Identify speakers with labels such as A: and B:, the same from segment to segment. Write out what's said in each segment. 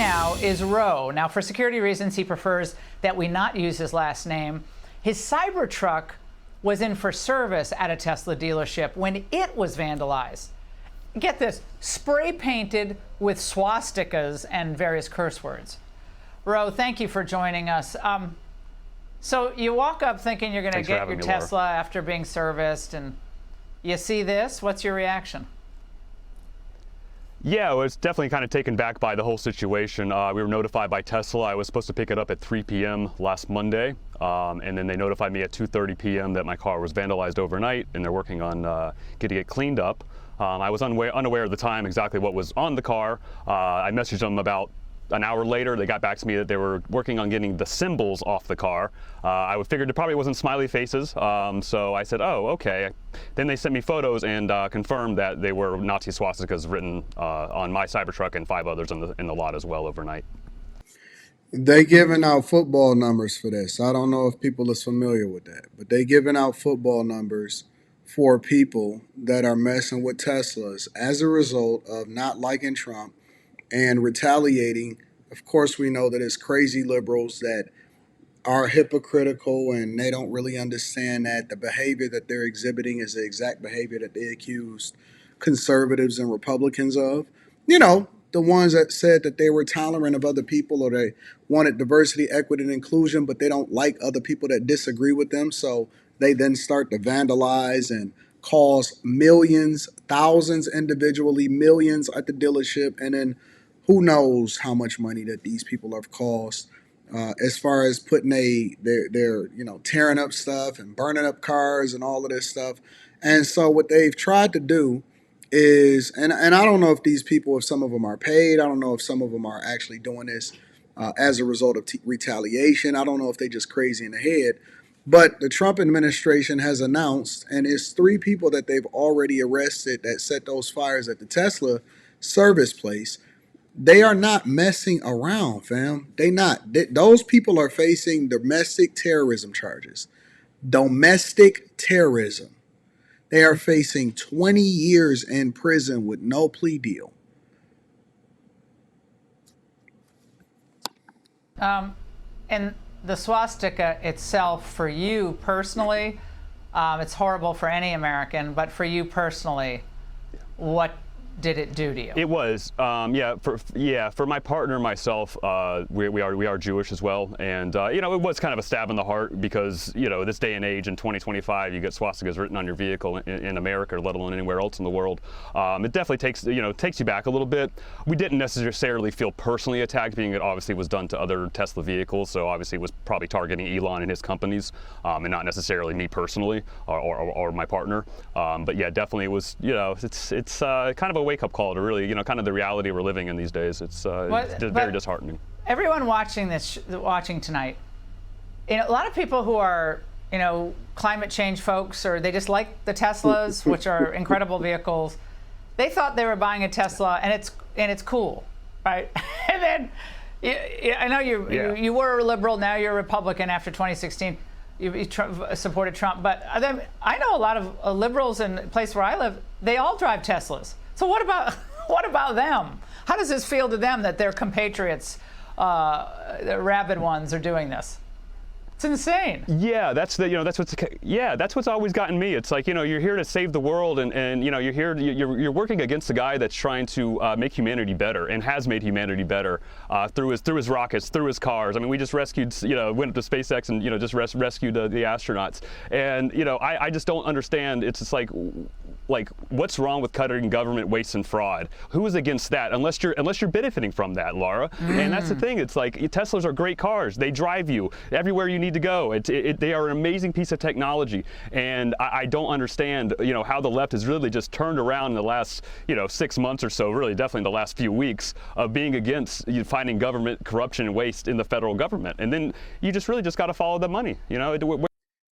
A: now is Rowe. Now, for security reasons, he prefers that we not use his last name. His Cybertruck was in for service at a Tesla dealership when it was vandalized. Get this, spray painted with swastikas and various curse words. Rowe, thank you for joining us. So you walk up thinking you're going to get your Tesla after being serviced, and you see this. What's your reaction?
B: Yeah, I was definitely kind of taken back by the whole situation. We were notified by Tesla. I was supposed to pick it up at 3 p.m. last Monday, and then they notified me at 2:30 p.m. that my car was vandalized overnight, and they're working on getting it cleaned up. I was unaware at the time exactly what was on the car. I messaged them about an hour later. They got back to me that they were working on getting the symbols off the car. I figured it probably wasn't smiley faces, so I said, oh, okay. Then they sent me photos and confirmed that they were Nazi swastikas written on my Cybertruck and 5 others in the lot as well overnight.
C: They giving out football numbers for this. I don't know if people is familiar with that, but they giving out football numbers for people that are messing with Teslas as a result of not liking Trump and retaliating. Of course, we know that it's crazy liberals that are hypocritical and they don't really understand that the behavior that they're exhibiting is the exact behavior that they accused conservatives and Republicans of. You know, the ones that said that they were tolerant of other people or they wanted diversity, equity, and inclusion, but they don't like other people that disagree with them. So they then start to vandalize and cause millions, thousands individually, millions at the dealership, and then who knows how much money that these people have cost as far as putting they're tearing up stuff and burning up cars and all of this stuff. And so what they've tried to do is, and I don't know if these people, if some of them are paid, I don't know if some of them are actually doing this as a result of retaliation. I don't know if they're just crazy in the head. But the Trump administration has announced, and it's 3 people that they've already arrested that set those fires at the Tesla service place. They are not messing around, fam. They not. Those people are facing domestic terrorism charges. Domestic terrorism. They are facing 20 years in prison with no plea deal.
A: And the swastika itself, for you personally, it's horrible for any American, but for you personally, what did it do to you?
B: It was, for my partner and myself, we are Jewish as well, and it was kind of a stab in the heart because this day and age in 2025, you get swastikas written on your vehicle in America, let alone anywhere else in the world. It definitely takes you back a little bit. We didn't necessarily feel personally attacked, being it obviously was done to other Tesla vehicles, so obviously it was probably targeting Elon and his companies, and not necessarily me personally or my partner. But yeah, definitely it was. It's kind of a wake-up call to really, kind of the reality we're living in these days. It's very disheartening.
A: Everyone watching tonight, a lot of people who are, climate change folks, or they just like the Teslas, which are incredible vehicles. They thought they were buying a Tesla, and it's cool, right? And then, I know you were a liberal, now you're a Republican after 2016. You supported Trump, but then I know a lot of liberals in the place where I live. They all drive Teslas. So what about them? How does this feel to them that their compatriots, the rabid ones, are doing this? It's insane.
B: Yeah, that's what's always gotten me. It's like, you're here to save the world, and you're working against a guy that's trying to make humanity better and has made humanity better through his rockets, through his cars. I mean, we just rescued, went up to SpaceX and just rescued the astronauts. And I just don't understand. It's just like what's wrong with cutting government waste and fraud? Who is against that? Unless you're benefiting from that, Laura. And that's the thing. It's like Teslas are great cars. They drive you everywhere you need to go. They are an amazing piece of technology, and I don't understand, how the left has really just turned around in the last, 6 months or so, really definitely the last few weeks, of being against finding government corruption and waste in the federal government. And then you just really just got to follow the money,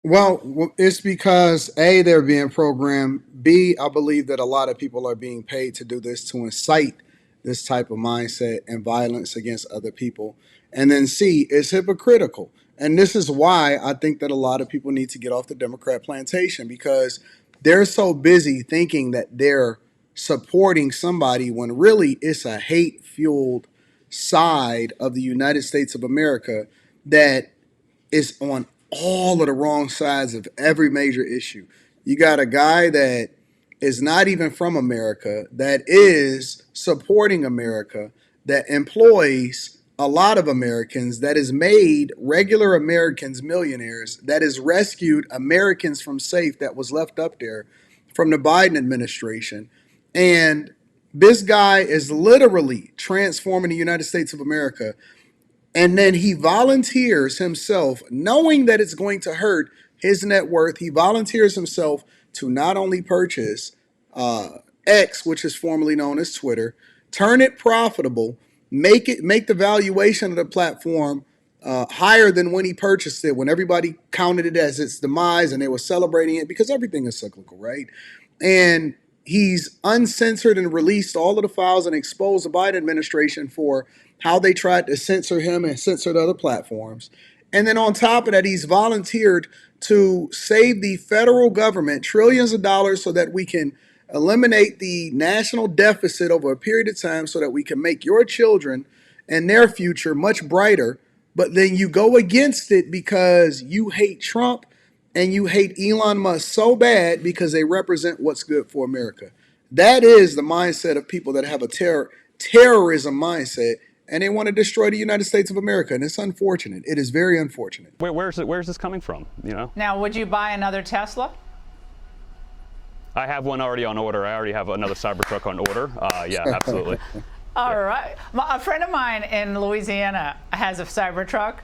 C: Well, it's because A, they're being programmed. B, I believe that a lot of people are being paid to do this, to incite this type of mindset and violence against other people. And then C, it's hypocritical. And this is why I think that a lot of people need to get off the Democrat plantation, because they're so busy thinking that they're supporting somebody when really it's a hate-fueled side of the United States of America that is on all of the wrong sides of every major issue. You got a guy that is not even from America, that is supporting America, that employs a lot of Americans, that has made regular Americans millionaires, that has rescued Americans from safe that was left up there from the Biden administration. And this guy is literally transforming the United States of America, and then he volunteers himself, knowing that it's going to hurt his net worth. He volunteers himself to not only purchase uh, X, which is formerly known as Twitter, turn it profitable, make the valuation of the platform higher than when he purchased it, when everybody counted it as its demise and they were celebrating it, because everything is cyclical, right? And he's uncensored and released all of the files and exposed the Biden administration for how they tried to censor him and censor the other platforms. And then on top of that, he's volunteered to save the federal government trillions of dollars so that we can eliminate the national deficit over a period of time so that we can make your children and their future much brighter. But then you go against it because you hate Trump and you hate Elon Musk so bad because they represent what's good for America. That is the mindset of people that have a terrorism mindset, and they want to destroy the United States of America. And it's unfortunate. It is very unfortunate.
B: Where's this coming from? You know,
A: Now, would you buy another Tesla?
B: I have one already on order. I already have another Cybertruck on order. Yeah, absolutely.
A: All right. A friend of mine in Louisiana has a Cybertruck.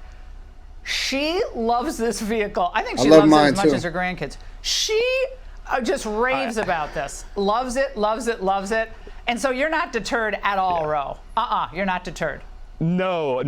A: She loves this vehicle. I think she loves it as much as her grandkids. She just raves about this. Loves it, loves it, loves it. And so you're not deterred at all, Ro. You're not deterred.
B: No,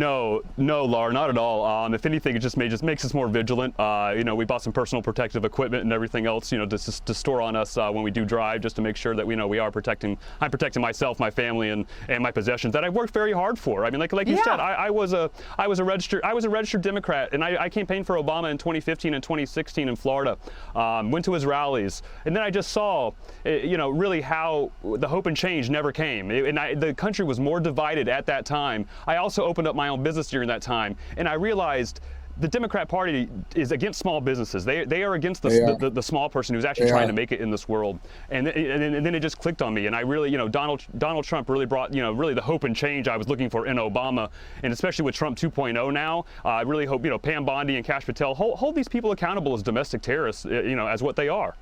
B: Laura, not at all. If anything, it just makes us more vigilant. You know, we bought some personal protective equipment and everything else, you know, to store on us when we do drive, just to make sure that we are protecting. I'm protecting myself, my family, and my possessions that I've worked very hard for. I mean, like you said, I was a registered Democrat, and I campaigned for Obama in 2015 and 2016 in Florida. Went to his rallies, and then I just saw, really how the hope and change never came. The country was more divided at that time. I also opened up my own business during that time, and I realized the Democrat Party is against small businesses. They are against the small person who's actually trying to make it in this world. And then it just clicked on me, and I really, Donald Trump really brought, really the hope and change I was looking for in Obama, and especially with Trump 2.0 now. I really hope, Pam Bondi and Kash Patel hold these people accountable as domestic terrorists, as what they are.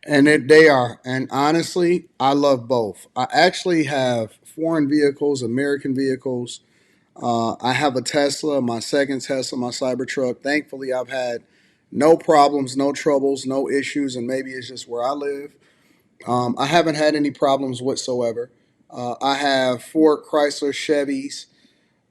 C: And they are. And honestly, I love both. I actually have foreign vehicles, American vehicles. I have a Tesla, my second Tesla, my Cybertruck. Thankfully, I've had no problems, no troubles, no issues, and maybe it's just where I live. I haven't had any problems whatsoever. I have Ford, Chrysler, Chevys.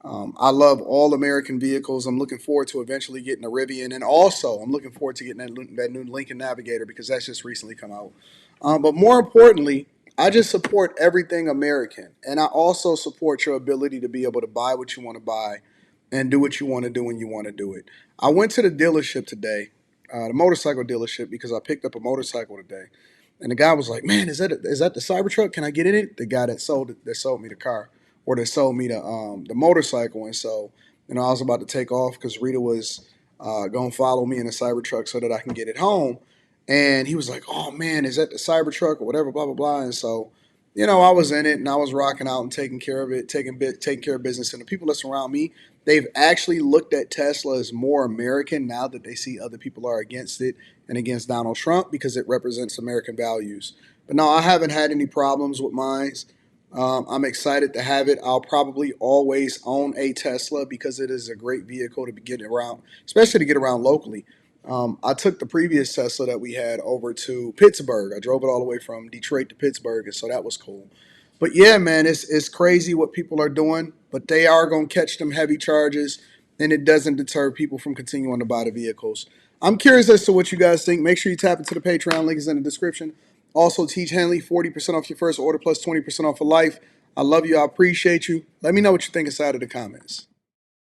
C: I love all American vehicles. I'm looking forward to eventually getting a Rivian, and also I'm looking forward to getting that new Lincoln Navigator because that's just recently come out. But more importantly, I just support everything American, and I also support your ability to be able to buy what you want to buy and do what you want to do when you want to do it. I went to the dealership today, the motorcycle dealership, because I picked up a motorcycle today, and the guy was like, "Man, is that the Cybertruck? Can I get in it?" The guy that sold me the car, or that sold me the motorcycle. And so, I was about to take off because Rita was gonna follow me in the Cybertruck so that I can get it home. And he was like, "Oh man, is that the Cybertruck or whatever?" Blah blah blah. And so, I was in it and I was rocking out and taking care of it, taking care of business. And the people that surround me, they've actually looked at Tesla as more American now that they see other people are against it and against Donald Trump because it represents American values. But no, I haven't had any problems with mine. I'm excited to have it. I'll probably always own a Tesla because it is a great vehicle to get around, especially to get around locally. I took the previous Tesla that we had over to Pittsburgh. I drove it all the way from Detroit to Pittsburgh, and so that was cool. But yeah, man, it's crazy what people are doing, but they are going to catch them heavy charges, and it doesn't deter people from continuing to buy the vehicles. I'm curious as to what you guys think. Make sure you tap into the Patreon. Link is in the description. Also, Teach Henley, 40% off your first order plus 20% off for life. I love you. I appreciate you. Let me know what you think inside of the comments.